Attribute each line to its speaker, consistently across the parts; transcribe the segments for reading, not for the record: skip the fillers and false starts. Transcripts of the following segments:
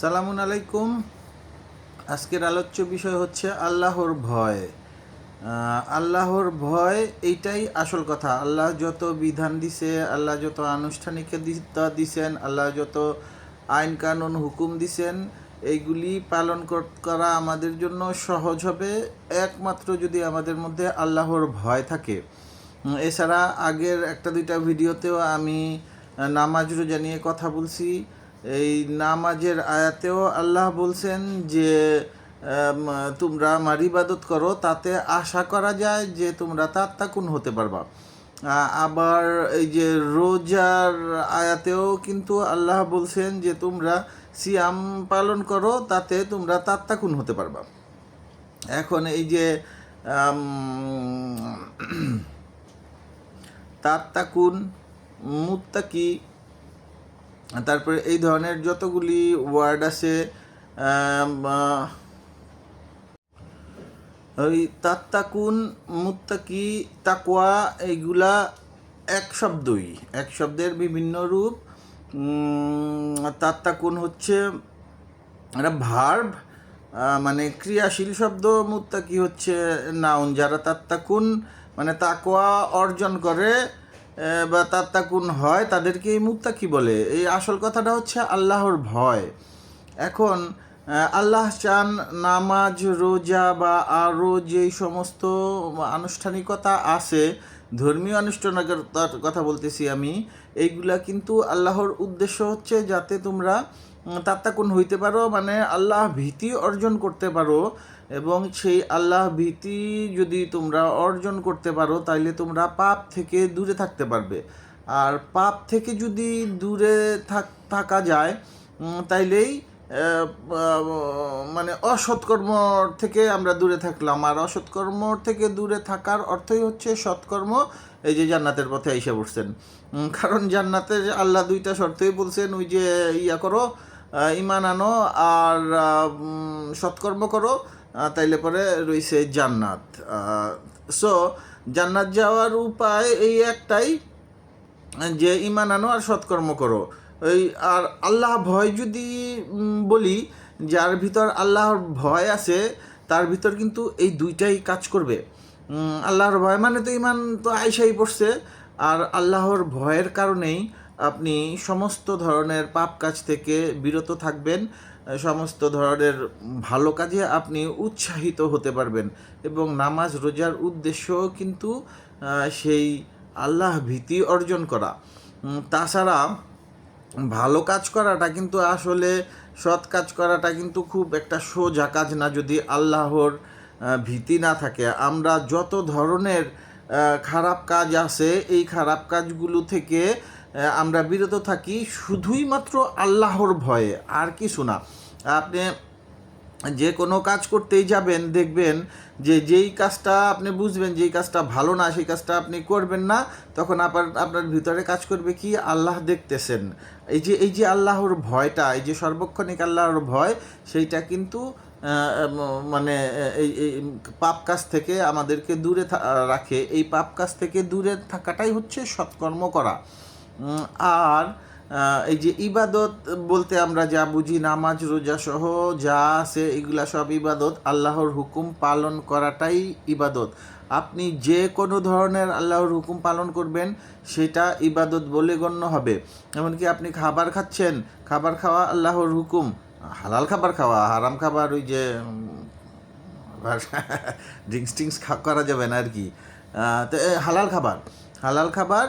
Speaker 1: সালামুন আলাইকুম। আজকের আলোচ্য বিষয় হচ্ছে আল্লাহর ভয়। আল্লাহর ভয় এইটাই আসল কথা। আল্লাহ যত বিধান দিছে, আল্লাহ যত আনুষ্ঠানিকতা দিছেন, আল্লাহ যত আইন কানুন হুকুম দিছেন, এইগুলি পালন করা আমাদের জন্য সহজ হবে একমাত্র যদি আমাদের মধ্যে আল্লাহর ভয় থাকে। এছাড়া আগের একটা দুইটা ভিডিওতেও আমি নামাজ রোজা নিয়ে কথা বলছি। এই নামাজের আয়াতেও আল্লাহ বলছেন যে তোমরা আমার ইবাদত করো, তাতে আশা করা যায় যে তোমরা তাত্তাকুন হতে পারবা। আবার এই যে রোজার আয়াতেও কিন্তু আল্লাহ বলছেন যে তোমরা সিয়াম পালন করো, তাতে তোমরা তাত্তাকুন হতে পারবা। এখন এই যে তাত্তাকুন, মুত্তাকি, তারপরে এই ধরনের যতগুলি ওয়ার্ড আছে, ওই তাত্তাকুন, মুত্তাকি, তাকওয়া, এইগুলা এক শব্দের বিভিন্ন রূপ। তাত্তাকুন হচ্ছে একটা ভার্ব, মানে ক্রিয়াশীল শব্দ। মুত্তাকি হচ্ছে নাউন। যারা তাত্তাকুন মানে তাকওয়া অর্জন করে বা তাত্তাকুন হয়, তাদেরকেই মুত্তাকি বলে। এই আসল কথাটা হচ্ছে আল্লাহর ভয়। এখন আল্লাহ চান নামাজ, রোজা বা আরও যেই সমস্ত আনুষ্ঠানিকতা আছে, ধর্মীয় আনুষ্ঠানিকতার কথা বলতেছি আমি, এইগুলা কিন্তু আল্লাহর উদ্দেশ্য হচ্ছে যাতে তোমরা তাত্তাকুন হইতে পারো, মানে আল্লাহ ভীতি অর্জন করতে পারো। এবং সেই আল্লাহ ভীতি যদি তোমরা অর্জন করতে পারো, তাইলে তোমরা পাপ থেকে দূরে থাকতে পারবে। আর পাপ থেকে যদি দূরে থাকা যায়, তাইলেই মানে অসৎকর্ম থেকে আমরা দূরে থাকলাম। আর অসৎকর্ম থেকে দূরে থাকার অর্থই হচ্ছে সৎকর্ম। এই যে জান্নাতের পথে এসে পড়ছেন। কারণ জান্নাতের আল্লাহ দুইটা শর্তই বলছেন, ওই যে ইয়া করো, ইমান আনো আর সৎকর্ম করো, তাইলে পরে রয়েছে জান্নাত। সো জান্নাত যাওয়ার উপায় এই একটাই, যে ইমান আনো আর সৎকর্ম করো। ওই আর আল্লাহ ভয় যদি বলি, যার ভিতর আল্লাহর ভয় আছে তার ভিতর কিন্তু এই দুইটাই কাজ করবে। আল্লাহর ভয় মানে তো ইমান তো আইসাই পড়ছে। আর আল্লাহর ভয়ের কারণেই আপনি সমস্ত ধরনের পাপ কাজ থেকে বিরত থাকবেন, সমস্ত ধরনের ভালো কাজে আপনি উৎসাহিত হতে পারবেন। এবং নামাজ রোজার উদ্দেশ্যও কিন্তু সেই আল্লাহ ভীতি অর্জন করা। তাছাড়া ভালো কাজ করাটা কিন্তু আসলে, সৎ কাজ করাটা কিন্তু খুব একটা সোজা কাজ না যদি আল্লাহর ভীতি না থাকে। আমরা যত ধরনের খারাপ কাজ আছে, এই খারাপ কাজগুলো থেকে আমরা বিরত থাকি শুধুই মাত্র আল্লাহর ভয়ে, আর কিছু না। আপনি যে কোনো কাজ করতেই যাবেন, দেখবেন যে যেই কাজটা আপনি বুঝবেন যেই কাজটা ভালো না, সেই কাজটা আপনি করবেন না। তখন আপনার ভিতরে কাজ করবে কি, আল্লাহ দেখতেছেন। এই যে আল্লাহর ভয়টা, এই যে সর্বক্ষণিক আল্লাহর ভয়, সেইটা কিন্তু মানে এই পাপ কাজ থেকে আমাদেরকে দূরে রাখে। এই পাপ কাজ থেকে দূরে থাকাটাই হচ্ছে সৎকর্ম করা। আর এই যে ইবাদত বলতে আমরা যা বুঝি, নামাজ রোজা সহ যা আছে, এগুলা সব ইবাদত। আল্লাহর হুকুম পালন করাটাই ইবাদত। আপনি যে কোনো ধরনের আল্লাহর হুকুম পালন করবেন, সেটা ইবাদত বলে গণ্য হবে। এমনকি আপনি খাবার খাচ্ছেন, খাবার খাওয়া আল্লাহর হুকুম। হালাল খাবার খাওয়া, হারাম খাবার ওই যে ড্রিঙ্কস টিঙ্কস করা যাবে না আর কি। তো হালাল খাবার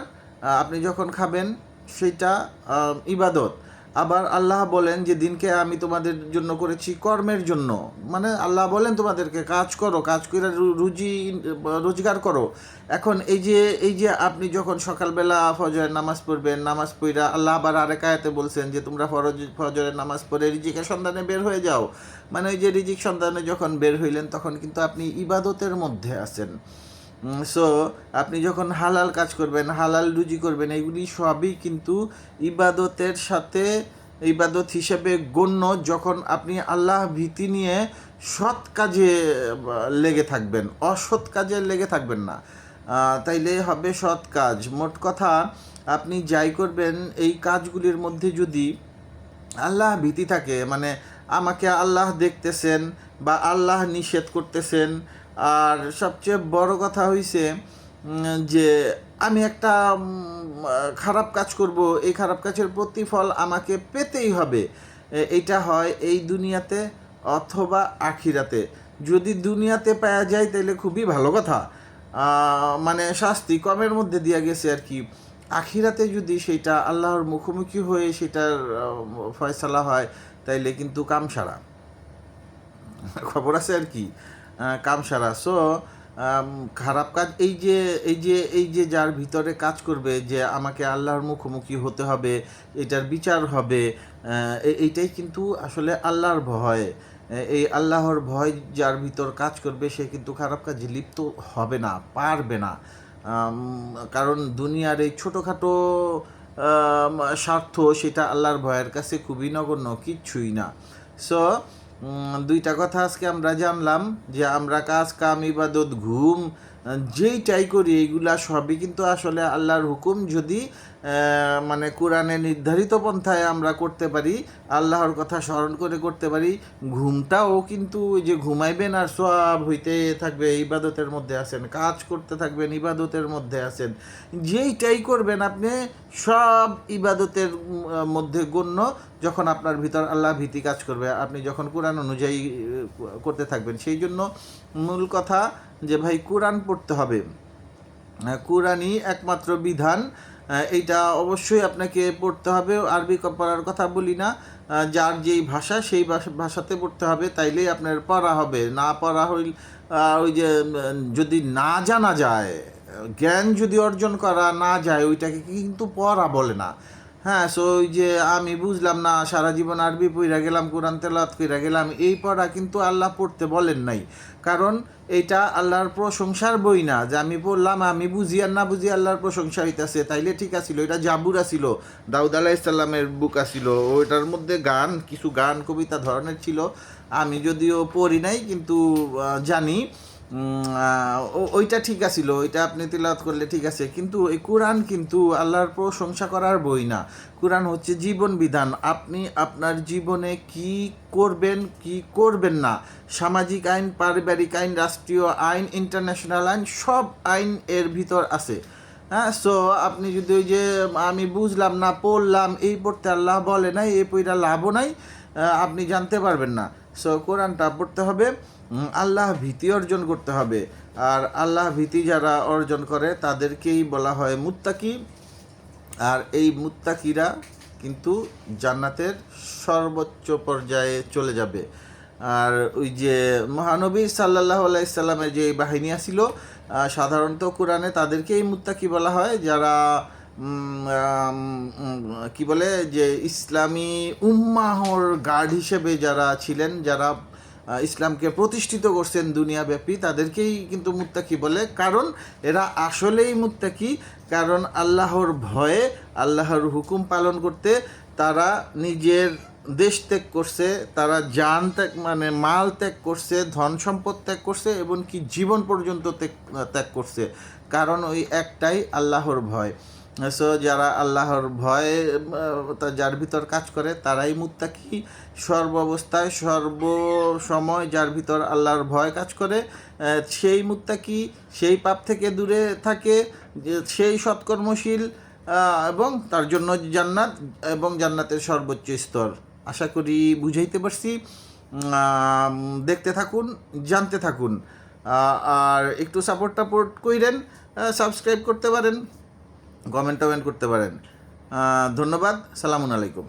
Speaker 1: আপনি যখন খাবেন, সেটা ইবাদত। আবার আল্লাহ বলেন যে দিনকে আমি তোমাদের জন্য করেছি কর্মের জন্য, মানে আল্লাহ বলেন তোমাদেরকে কাজ করো, কাজ করে রোজগার করো। এখন এই যে আপনি যখন সকালবেলা ফজরের নামাজ পড়বেন, নামাজ পড়া আল্লাহ আবার আরেক আয়াতে বলছেন যে তোমরা ফজরের নামাজ পড়ে রিজিকের সন্ধানে বের হয়ে যাও। মানে ওই যে রিজিক সন্ধানে যখন বের হইলেন, তখন কিন্তু আপনি ইবাদতের মধ্যে আছেন। সো আপনি যখন হালাল কাজ করবেন, হালাল রুজি করবেন, এগুলি সবই কিন্তু ইবাদতের সাথে ইবাদত হিসেবে গণ্য, যখন আপনি আল্লাহ ভীতি নিয়ে সৎ কাজে লেগে থাকবেন, অসৎ কাজে লেগে থাকবেন না। তাইলে হবে সৎ কাজ। মোট কথা, আপনি যাই করবেন, এই কাজগুলির মধ্যে যদি আল্লাহ ভীতি থাকে, মানে আমাকে আল্লাহ দেখতেছেন বা আল্লাহ নিষেধ করতেছেন। আর সবচেয়ে বড় কথা হইছে যে আমি একটা খারাপ কাজ করব, এই খারাপ কাজের প্রতিফল আমাকে পেতেই হবে। এইটা হয় এই দুনিয়াতে অথবা আখিরাতে। যদি দুনিয়াতে পাওয়া যায় তাহলে খুবই ভালো কথা, মানে শাস্তি কমের মধ্যে দিয়া গেছে আর কি। আখিরাতে যদি সেটা আল্লাহর মুখোমুখি হয়ে সেটার ফয়সালা হয় তাইলে কিন্তু কামসারা, খবর আছে আর কি, কামসারা। সো খারাপ কাজ এই যে যার ভিতরে কাজ করবে যে আমাকে আল্লাহর মুখোমুখি হতে হবে, এটার বিচার হবে, এইটাই কিন্তু আসলে আল্লাহর ভয়। এই আল্লাহর ভয় যার ভিতর কাজ করবে সে কিন্তু খারাপ কাজে লিপ্ত হবে না, পারবে না। কারণ দুনিয়ার এই ছোটোখাটো স্বার্থ সেটা আল্লাহর ভয়ের কাছে খুবই নগণ্য, কিচ্ছুই না। সো দুইটা কথা আজকে আমরা জানলাম যে আমরা কাজ কাম ইবাদত ঘুম যেইটাই করি এইগুলা সবই কিন্তু আসলে আল্লাহর হুকুম। যদি মানে কোরআনে নির্ধারিত পন্থায় আমরা করতে পারি, আল্লাহর কথা স্মরণ করে করতে পারি, ঘুমটাও কিন্তু ওই যে ঘুমাইবেন আর সব হইতে থাকবে, ইবাদতের মধ্যে আছেন, কাজ করতে থাকবেন, ইবাদতের মধ্যে আছেন, যেইটাই করবেন আপনি সব ইবাদতের মধ্যে গণ্য। যখন আপনার ভিতর আল্লাহ ভীতি কাজ করবে, আপনি যখন কোরআন অনুযায়ী করতে থাকবেন। সেই জন্য মূল কথা যে ভাই কোরআন পড়তে হবে, কোরআনই একমাত্র বিধান, এইটা অবশ্যই আপনাকে পড়তে হবে। আরবি পড়ার কথা বলি না, যার যেই ভাষা সেই ভাষাতে পড়তে হবে, তাইলেই আপনার পড়া হবে। না পড়া হইল ওই যে যদি না জানা যায়, জ্ঞান যদি অর্জন করা না যায়, ওইটাকে কিন্তু পড়া বলে না। হ্যাঁ, সো ওই যে আমি বুঝলাম না, সারা জীবন আরবি পড়া গেলাম, কোরআন তেলাওয়াত কইরা গেলাম, এই পড়া কিন্তু আল্লাহ পড়তে বলেন নাই। কারণ এইটা আল্লাহর প্রশংসার বই না যে আমি পড়লাম, আমি বুঝি আর না বুঝি আল্লাহর প্রশংসা হইতাছে, তাইলে ঠিক আছিল। এটা জাবুর আছিল, দাউদ আলাইহিসসালামের বুক আছিল, ওইটার মধ্যে গান, কিছু গান কবিতা ধরনের ছিল। আমি যদিও পড়ি নাই কিন্তু জানি ওইটা ঠিক আছিল, ওইটা আপনি তিলাওয়াত করলে ঠিক আছে। কিন্তু এই কোরআন কিন্তু আল্লাহর প্রশংসা করার বই না। কোরআন হচ্ছে জীবন বিধান। আপনি আপনার জীবনে কি করবেন কি করবেন না, সামাজিক আইন, পারিবারিক আইন, রাষ্ট্রীয় আইন, ইন্টারন্যাশনাল আইন, সব আইন এর ভিতর আছে। হ্যাঁ, সো আপনি যদি ওই যে আমি বুঝলাম না, পড়লাম, এই পড়তে আল্লাহ বলে নাই, এই পড়া লাভও নাই, আপনি জানতে পারবেন না। সো কোরআনটা পড়তে হবে, আল্লাহ ভীতি অর্জন করতে হবে। আর আল্লাহ ভীতি যারা অর্জন করে তাদেরকেই বলা হয় মুত্তাকি। আর এই মুত্তাকিরা কিন্তু জান্নাতের সর্বোচ্চ পর্যায়ে চলে যাবে। আর ওই যে মহানবী সাল্লাল্লাহু আলাইহি সাল্লামের যে বাহিনী ছিল, সাধারণত কোরআনে তাদেরকেই মুত্তাকি বলা হয়, যারা কি বলে যে ইসলামী উম্মাহর গার্ড হিসেবে যারা ছিলেন, যারা ইসলামকে প্রতিষ্ঠিত করছেন দুনিয়াব্যাপী, তাদেরকেই কিন্তু মুত্তাকি বলে। কারণ এরা আসলেই মুত্তাকি, কারণ আল্লাহর ভয়ে, আল্লাহর হুকুম পালন করতে তারা নিজের দেশ ত্যাগ করছে, তারা জান ত্যাগ মানে মাল ত্যাগ করছে, ধন সম্পদ ত্যাগ করছে, এবং কি জীবন পর্যন্ত ত্যাগ করছে। কারণ ওই একটাই, আল্লাহর ভয়। সো যারা আল্লাহর ভয় যার ভিতর কাজ করে তারাই মুত্তাকি। সর্বাবস্থায় সর্বসময় যার ভিতর আল্লাহর ভয় কাজ করে সেই মুত্তাকি, সেই পাপ থেকে দূরে থাকে, সেই সৎকর্মশীল, এবং তার জন্য জান্নাত এবং জান্নাতের সর্বোচ্চ স্তর। আশা করি বুঝাইতে পারছি। দেখতে থাকুন, জানতে থাকুন, আর একটু সাপোর্ট কইরেন, সাবস্ক্রাইব করতে পারেন, কমেন্ট করতে পারেন। ধন্যবাদ। সালামুন আলাইকুম।